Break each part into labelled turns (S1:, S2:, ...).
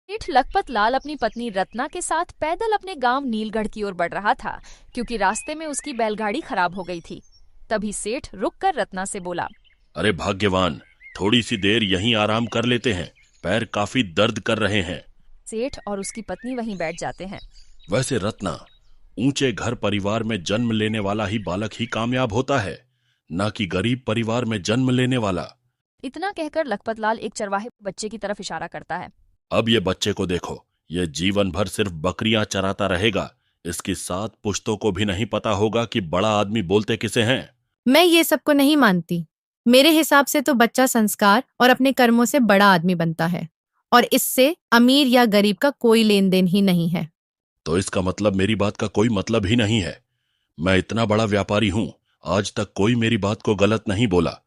S1: सेठ लखपत लाल अपनी पत्नी रत्ना के साथ पैदल अपने गांव नीलगढ़ की ओर बढ़ रहा था, क्योंकि रास्ते में उसकी बैलगाड़ी खराब हो गई थी। तभी सेठ रुककर रत्ना से बोला,
S2: अरे भाग्यवान, थोड़ी सी देर यहीं आराम कर लेते हैं, पैर काफी दर्द कर रहे हैं।
S1: सेठ और उसकी पत्नी वहीं बैठ जाते हैं।
S2: वैसे रत्ना, ऊंचे घर परिवार में जन्म लेने वाला ही बालक ही कामयाब होता है, न कि गरीब परिवार में जन्म लेने वाला।
S1: इतना कहकर लखपत लाल एक चरवाहे बच्चे की तरफ इशारा करता है।
S2: अब ये बच्चे को देखो, ये जीवन भर सिर्फ बकरियां चराता रहेगा। इसकी 7 पुश्तों को भी नहीं पता होगा कि बड़ा आदमी बोलते किसे हैं।
S3: मैं ये सबको नहीं मानती। मेरे हिसाब से तो बच्चा संस्कार और अपने कर्मों से बड़ा आदमी बनता है, और इससे अमीर या गरीब का कोई लेन देन ही नहीं है।
S2: तो इसका मतलब मेरी बात का कोई मतलब ही नहीं है। मैं इतना बड़ा व्यापारी हूं, आज तक कोई मेरी बात को गलत नहीं बोला,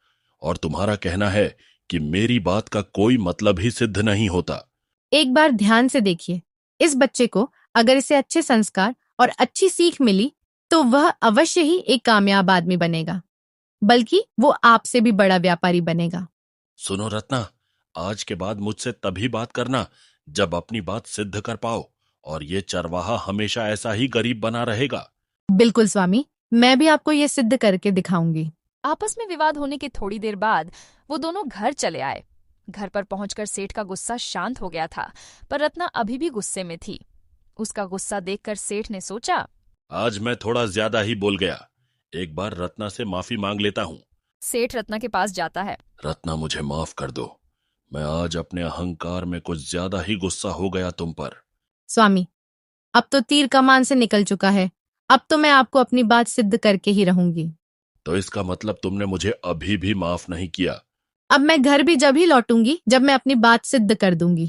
S2: और तुम्हारा कहना है कि मेरी बात का कोई मतलब ही सिद्ध नहीं होता।
S3: एक बार ध्यान से देखिए, इस बच्चे को अगर इसे अच्छे संस्कार और अच्छी सीख मिली तो वह अवश्य ही एक कामयाब आदमी बनेगा, बल्कि वो आपसे भी बड़ा व्यापारी बनेगा।
S2: सुनो रत्ना, आज के बाद मुझसे तभी बात करना जब अपनी बात सिद्ध कर पाओ, और ये चरवाहा हमेशा ऐसा ही गरीब बना रहेगा।
S3: बिल्कुल स्वामी, मैं भी आपको ये सिद्ध करके दिखाऊंगी।
S1: आपस में विवाद होने के थोड़ी देर बाद वो दोनों घर चले आए। घर पर पहुंचकर सेठ का गुस्सा शांत हो गया था, पर रत्ना अभी भी गुस्से में थी। उसका गुस्सा देखकर सेठ ने सोचा,
S2: आज मैं थोड़ा ज्यादा ही बोल गया, एक बार रत्ना से माफी मांग लेता हूँ।
S1: सेठ रत्ना के पास जाता है।
S2: रत्ना, मुझे माफ कर दो, मैं आज अपने अहंकार में कुछ ज्यादा ही गुस्सा हो गया तुम पर।
S3: स्वामी, अब तो तीर कमान से निकल चुका है, अब तो मैं आपको अपनी बात सिद्ध करके ही रहूंगी।
S2: तो इसका मतलब तुमने मुझे अभी भी माफ नहीं किया।
S3: अब मैं घर भी जब ही लौटूंगी जब मैं अपनी बात सिद्ध कर दूंगी।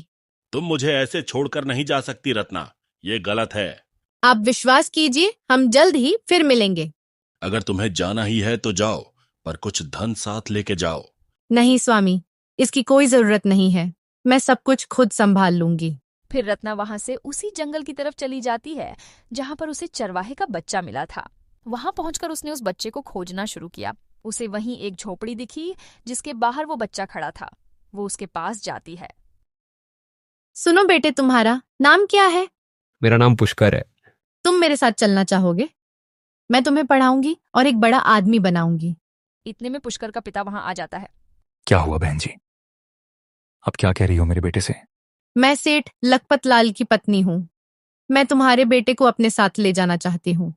S2: तुम मुझे ऐसे छोड़कर नहीं जा सकती रत्ना, ये गलत है।
S3: आप विश्वास कीजिए, हम जल्द ही फिर मिलेंगे।
S2: अगर तुम्हें जाना ही है तो जाओ, पर कुछ धन साथ लेके जाओ।
S3: नहीं स्वामी, इसकी कोई जरूरत नहीं है, मैं सब कुछ खुद संभाल लूंगी।
S1: फिर रत्ना वहां से उसी जंगल की तरफ चली जाती है जहां पर उसे चरवाहे का बच्चा मिला था। वहां पहुंचकर उसने उस बच्चे को खोजना शुरू किया। उसे वहीं एक झोपड़ी दिखी जिसके बाहर वो बच्चा खड़ा था। वो उसके पास जाती है।
S3: सुनो बेटे, तुम्हारा नाम क्या है?
S4: मेरा नाम पुष्कर है।
S3: तुम मेरे साथ चलना चाहोगे? मैं तुम्हें पढ़ाऊंगी और एक बड़ा आदमी बनाऊंगी।
S1: इतने में पुष्कर का पिता वहां आ जाता है।
S4: क्या हुआ बहन जी, अब क्या कह रही हो मेरे बेटे से?
S3: मैं सेठ लखपत लाल की पत्नी हूँ। मैं तुम्हारे बेटे को अपने साथ ले जाना चाहती हूँ।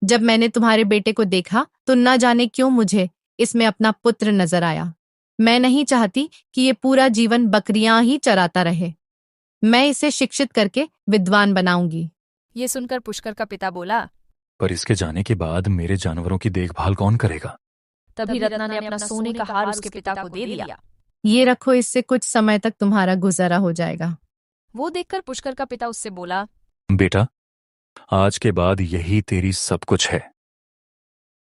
S3: जब मैंने तुम्हारे बेटे को देखा तो न जाने क्यों मुझे इसमें अपना पुत्र नजर आया। मैं नहीं चाहती कि ये पूरा जीवन बकरियां ही चराता रहे। मैं इसे शिक्षित करके विद्वान बनाऊंगी।
S1: ये सुनकर पुष्कर का पिता बोला।
S4: पर इसके जाने के बाद मेरे जानवरों की देखभाल कौन करेगा?
S1: तभी रत्ना ने अपना सोने का हार उसके पिता को दे दिया।
S3: ये रखो, इससे कुछ समय तक तुम्हारा गुजारा हो जाएगा।
S1: वो देखकर पुष्कर का पिता उससे बोला,
S4: बेटा, आज के बाद यही तेरी सब कुछ है।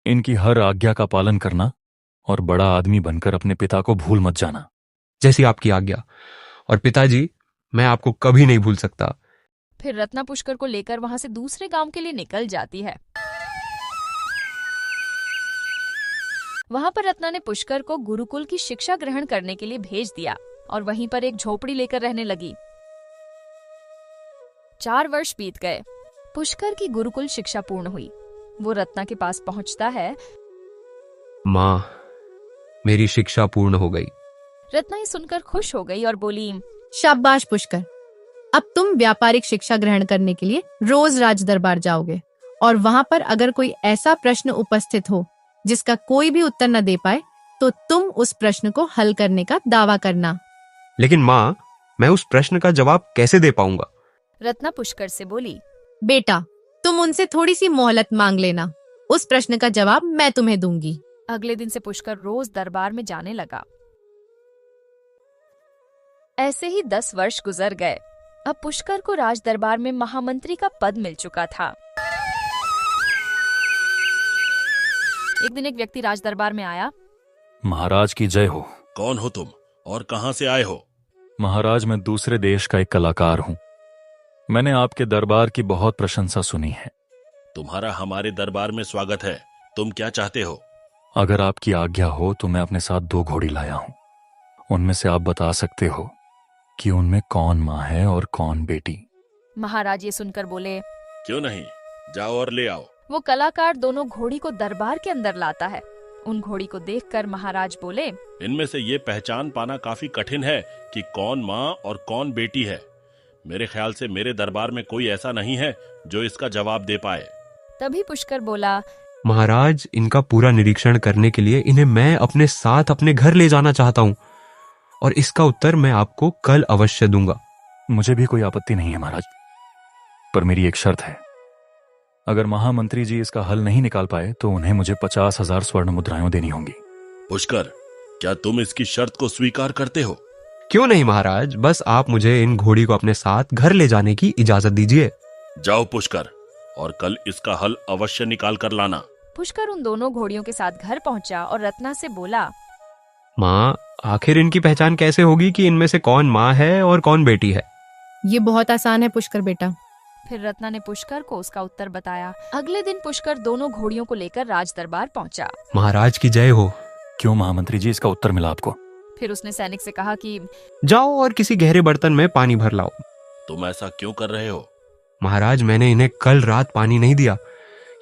S4: इनकी हर आज्ञा का पालन करना और बड़ा आदमी बनकर अपने पिता को भूल मत जाना।
S5: जैसी आपकी आज्ञा। और पिताजी, मैं आपको कभी नहीं भूल सकता।
S1: फिर रत्ना पुष्कर को लेकर वहां से दूसरे गांव के लिए निकल जाती है। वहां पर रत्ना ने पुष्कर को गुरुकुल की शिक्षा ग्रहण करने के लिए भेज दिया और वहीं पर एक झोपड़ी लेकर रहने लगी। 4 वर्ष बीत गए। पुष्कर की गुरुकुल शिक्षा पूर्ण हुई। वो रत्ना के पास पहुंचता है।
S5: माँ, मेरी शिक्षा पूर्ण हो गई।
S1: रत्ना ये सुनकर खुश हो गई और बोली,
S3: शाबाश पुष्कर, अब तुम व्यापारिक शिक्षा ग्रहण करने के लिए रोज राज दरबार जाओगे, और वहां पर अगर कोई ऐसा प्रश्न उपस्थित हो जिसका कोई भी उत्तर न दे पाए तो तुम उस प्रश्न को हल करने का दावा करना।
S5: लेकिन माँ, मैं उस प्रश्न का जवाब कैसे दे पाऊंगा?
S1: रत्ना पुष्कर से बोली,
S3: बेटा, तुम उनसे थोड़ी सी मोहलत मांग लेना, उस प्रश्न का जवाब मैं तुम्हें दूंगी।
S1: अगले दिन से पुष्कर रोज दरबार में जाने लगा। ऐसे ही 10 वर्ष गुजर गए। अब पुष्कर को राज दरबार में महामंत्री का पद मिल चुका था। एक दिन एक व्यक्ति राज दरबार में आया।
S4: महाराज की जय हो।
S2: कौन हो तुम और कहां से आए हो?
S4: महाराज, मैं दूसरे देश का एक कलाकार हूं। मैंने आपके दरबार की बहुत प्रशंसा सुनी है।
S2: तुम्हारा हमारे दरबार में स्वागत है। तुम क्या चाहते हो?
S4: अगर आपकी आज्ञा हो तो मैं अपने साथ 2 घोड़ी लाया हूं। उनमें से आप बता सकते हो कि उनमें कौन माँ है और कौन बेटी।
S1: महाराज ये सुनकर बोले।
S2: क्यों नहीं, जाओ और ले आओ।
S1: वो कलाकार दोनों घोड़ी को दरबार के अंदर लाता है। उन घोड़ी को देखकर महाराज बोले।
S2: इनमें से ये पहचान पाना काफी कठिन है कि कौन माँ और कौन बेटी है। मेरे ख्याल से मेरे दरबार में कोई ऐसा नहीं है जो इसका जवाब दे पाए।
S1: तभी पुष्कर बोला।
S5: महाराज, इनका पूरा निरीक्षण करने के लिए इन्हें मैं अपने साथ अपने घर ले जाना चाहता हूँ और इसका उत्तर मैं आपको कल अवश्य दूंगा।
S4: मुझे भी कोई आपत्ति नहीं है महाराज, पर मेरी एक शर्त है। अगर महामंत्री जी इसका हल नहीं निकाल पाए तो उन्हें मुझे 50,000 स्वर्ण मुद्राएं देनी होंगी।
S2: पुष्कर, क्या तुम इसकी शर्त को स्वीकार करते हो?
S5: क्यों नहीं महाराज, बस आप मुझे इन घोड़ी को अपने साथ घर ले जाने की इजाजत दीजिए।
S2: जाओ पुष्कर, और कल इसका हल अवश्य निकाल कर लाना।
S1: पुष्कर उन दोनों घोड़ियों के साथ घर पहुंचा और रत्ना से बोला।
S5: माँ, आखिर इनकी पहचान कैसे होगी कि इनमें से कौन माँ है और कौन बेटी है?
S3: ये बहुत आसान है पुष्कर बेटा।
S1: फिर रत्ना ने पुष्कर को उसका उत्तर बताया। अगले दिन पुष्कर दोनों घोड़ियों को लेकर राज दरबार पहुंचा।
S5: महाराज की जय हो।
S4: क्यों महामंत्री जी, इसका उत्तर मिला आपको?
S1: फिर उसने सैनिक से कहा कि
S5: जाओ और किसी गहरे बर्तन में पानी भर लाओ।
S2: तुम ऐसा क्यों कर रहे हो?
S5: महाराज, मैंने इन्हें कल रात पानी नहीं दिया।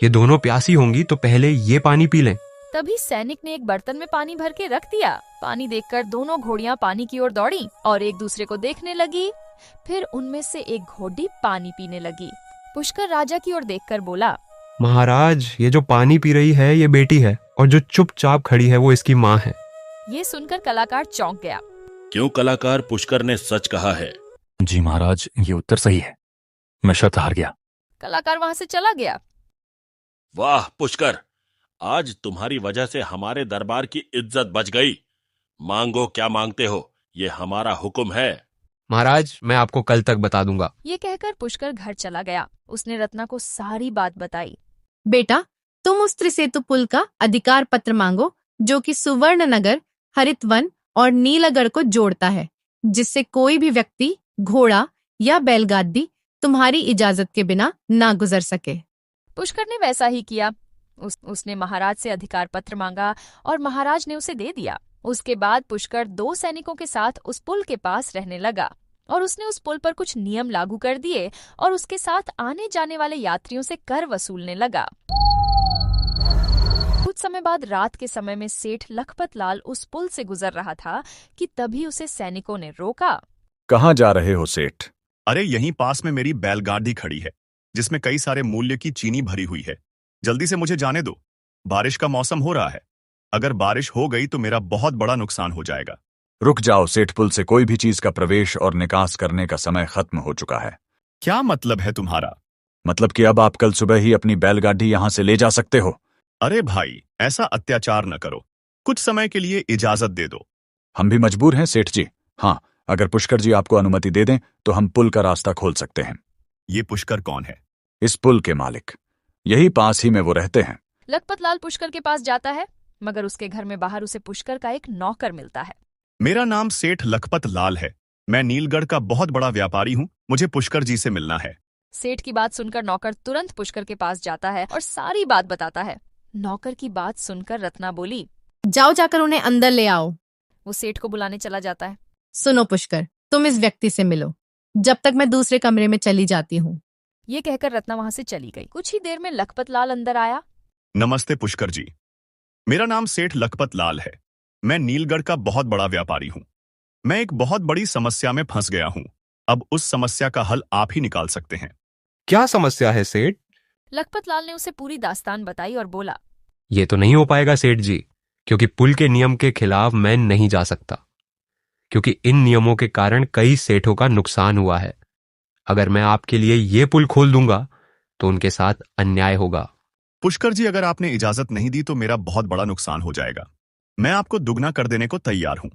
S5: ये दोनों प्यासी होंगी तो पहले ये पानी पी लें।
S1: तभी सैनिक ने एक बर्तन में पानी भर के रख दिया। पानी देखकर दोनों घोड़ियां पानी की ओर दौड़ी और एक दूसरे को देखने लगी। फिर उनमें से एक घोड़ी पानी पीने लगी। पुष्कर राजा की ओर देखकर बोला।
S5: महाराज, ये जो पानी पी रही है ये बेटी है और जो चुपचाप खड़ी है वो इसकी माँ है।
S1: ये सुनकर कलाकार चौंक गया।
S2: क्यों कलाकार, पुष्कर ने सच कहा है।
S4: जी महाराज, ये उत्तर सही है। मैं शर्त हार गया।
S1: कलाकार वहां से चला गया।
S2: वाह पुष्कर, आज तुम्हारी वजह से हमारे दरबार की इज्जत बच गई। मांगो क्या मांगते हो, ये हमारा हुक्म है।
S5: महाराज, मैं आपको कल तक बता दूंगा।
S1: ये कहकर पुष्कर घर चला गया। उसने रत्ना को सारी बात बताई।
S3: बेटा, तुम उस त्रिसेतु पुल का अधिकार पत्र मांगो जो कि सुवर्ण नगर, हरितवन और नीलगढ़ को जोड़ता है, जिससे कोई भी व्यक्ति, घोड़ा या बैलगाड़ी तुम्हारी इजाजत के बिना ना गुजर सके।
S1: पुष्कर ने वैसा ही किया। उसने महाराज से अधिकार पत्र मांगा और महाराज ने उसे दे दिया। उसके बाद पुष्कर 2 सैनिकों के साथ उस पुल के पास रहने लगा और उसने उस पुल पर कुछ नियम लागू कर दिए और उसके साथ आने जाने वाले यात्रियों से कर वसूलने लगा। कुछ समय बाद रात के समय में सेठ लखपत लाल उस पुल से गुजर रहा था कि तभी उसे सैनिकों ने रोका।
S6: कहाँ जा रहे हो सेठ?
S7: अरे, यहीं पास में मेरी बैलगाड़ी खड़ी है जिसमें कई सारे मूल्य की चीनी भरी हुई है। जल्दी से मुझे जाने दो। बारिश का मौसम हो रहा है। अगर बारिश हो गई तो मेरा बहुत बड़ा नुकसान हो जाएगा।
S6: रुक जाओ सेठ, पुल से कोई भी चीज का प्रवेश और निकास करने का समय खत्म हो चुका है।
S7: क्या मतलब है तुम्हारा?
S6: मतलब कि अब आप कल सुबह ही अपनी बैलगाड़ी यहाँ से ले जा सकते हो।
S7: अरे भाई, ऐसा अत्याचार न करो। कुछ समय के लिए इजाजत दे दो।
S6: हम भी मजबूर हैं सेठ जी। हाँ, अगर पुष्कर जी आपको अनुमति दे दें तो हम पुल का रास्ता खोल सकते हैं।
S7: ये पुष्कर कौन है?
S6: इस पुल के मालिक। यही पास ही में वो रहते हैं।
S1: लखपत लाल पुष्कर के पास जाता है, मगर उसके घर में बाहर उसे पुष्कर का एक नौकर मिलता है।
S7: मेरा नाम सेठ लखपत लाल है। मैं नीलगढ़ का बहुत बड़ा व्यापारी हूँ। मुझे पुष्कर जी से मिलना है।
S1: सेठ की बात सुनकर नौकर तुरंत पुष्कर के पास जाता है और सारी बात बताता है। नौकर की बात सुनकर रत्ना बोली।
S3: जाओ, जाकर उन्हें अंदर ले आओ।
S1: वो सेठ को बुलाने चला जाता है।
S3: सुनो पुष्कर, तुम इस व्यक्ति से मिलो जब तक मैं दूसरे कमरे में चली जाती हूँ।
S1: ये कहकर रत्ना वहां से चली गई। कुछ ही देर में लखपत लाल अंदर आया।
S7: नमस्ते पुष्कर जी, मेरा नाम सेठ लखपत लाल है। मैं नीलगढ़ का बहुत बड़ा व्यापारी हूँ। मैं एक बहुत बड़ी समस्या में फंस गया हूँ। अब उस समस्या का हल आप ही निकाल सकते हैं।
S5: क्या समस्या है सेठ?
S1: लखपत लाल ने उसे पूरी दास्तान बताई और बोला।
S5: ये तो नहीं हो पाएगा सेठ जी, क्योंकि पुल के नियम के खिलाफ मैं नहीं जा सकता, क्योंकि इन नियमों के कारण कई सेठों का नुकसान हुआ है। अगर मैं आपके लिए ये पुल खोल दूंगा तो उनके साथ अन्याय होगा।
S7: पुष्कर जी, अगर आपने इजाजत नहीं दी तो मेरा बहुत बड़ा नुकसान हो जाएगा। मैं आपको दुगना कर देने को तैयार हूं।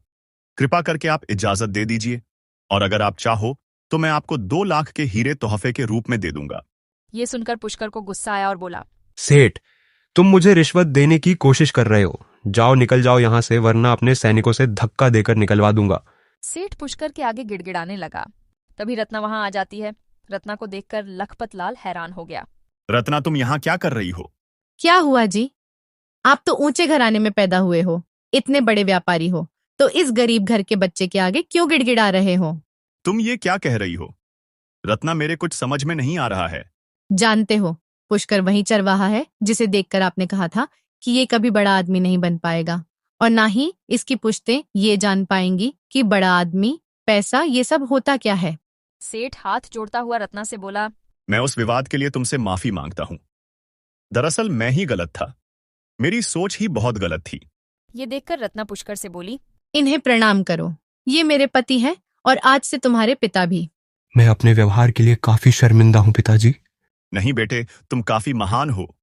S7: कृपा करके आप इजाजत दे दीजिए, और अगर आप चाहो तो मैं आपको 2 लाख के हीरे तोहफे के रूप में दे दूंगा।
S1: ये सुनकर पुष्कर को गुस्सा आया और बोला।
S5: सेठ, तुम मुझे रिश्वत देने की कोशिश कर रहे हो। जाओ, निकल जाओ यहां से, वरना अपने सैनिकों से धक्का देकर निकलवा दूंगा।
S1: सेठ पुष्कर के आगे गिड़गिड़ाने लगा। तभी रत्ना वहां आ जाती है। रत्ना को देखकर लखपत लाल हैरान हो गया।
S7: रत्ना, तुम यहाँ क्या कर रही हो?
S3: क्या हुआ जी? आप तो ऊंचे घराने में पैदा हुए हो, इतने बड़े व्यापारी हो, तो इस गरीब घर के बच्चे के आगे क्यों गिड़गिड़ा रहे हो?
S7: तुम ये क्या कह रही हो रत्ना? मेरे कुछ समझ में नहीं आ रहा है।
S3: जानते हो, पुष्कर वही चरवाहा है जिसे देखकर आपने कहा था कि ये कभी बड़ा आदमी नहीं बन पाएगा, और ना ही इसकी पुश्तें ये जान पाएंगी कि बड़ा आदमी, पैसा, ये सब होता क्या है।
S1: सेठ हाथ जोड़ता हुआ रत्ना से बोला,
S7: मैं उस विवाद के लिए तुमसे माफी मांगता हूं। दरअसल मैं ही गलत था, मेरी सोच ही बहुत गलत थी।
S1: ये देखकर रत्ना पुष्कर से बोली,
S3: इन्हें प्रणाम करो, ये मेरे पति हैं और आज से तुम्हारे पिता भी।
S5: मैं अपने व्यवहार के लिए काफी शर्मिंदा हूं पिताजी।
S7: नहीं बेटे, तुम काफी महान हो।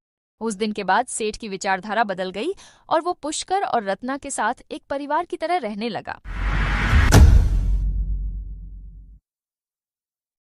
S1: उस दिन के बाद सेठ की विचारधारा बदल गई और वो पुष्कर और रत्ना के साथ एक परिवार की तरह रहने लगा।